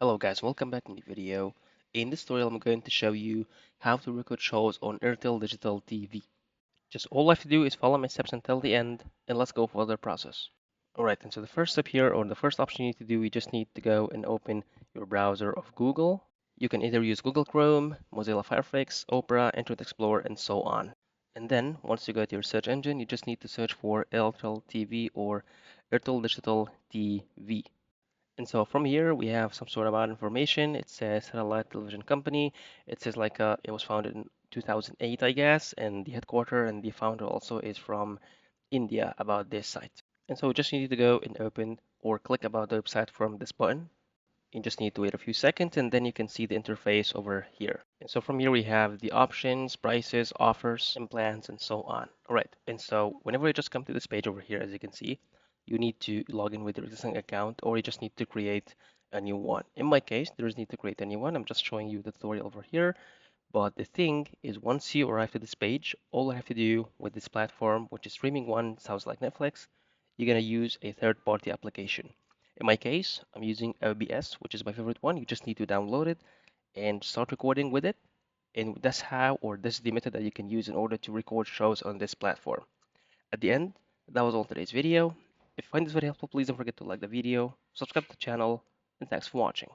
Hello guys, welcome back in the video. In this tutorial, I'm going to show you how to record shows on Airtel Digital TV. Just all I have to do is follow my steps until the end, and let's go for the process. Alright, and so the first step here, or the first option you need to do, you just need to go and open your browser of Google. You can either use Google Chrome, Mozilla Firefox, Opera, Internet Explorer, and so on. And then, once you go to your search engine, you just need to search for Airtel TV or Airtel Digital TV. And so from here, we have some sort of odd information. It says satellite television company. It says it was founded in 2008, I guess, and the headquarter and the founder also is from India about this site. And so we just need to go and open or click about the website from this button. You just need to wait a few seconds and then you can see the interface over here. And so from here we have the options, prices, offers, and plans, and so on. All right. And so whenever you just come to this page over here, as you can see, you need to log in with your existing account or you just need to create a new one. In my case, there is need to create a new one. I'm just showing you the tutorial over here. But the thing is, once you arrive to this page, all I have to do with this platform, which is streaming one, sounds like Netflix, you're going to use a third-party application. In my case, I'm using OBS, which is my favorite one. You just need to download it and start recording with it. And that's how, or this is the method that you can use in order to record shows on this platform. At the end, that was all today's video. If you find this very helpful, please don't forget to like the video, subscribe to the channel, and thanks for watching.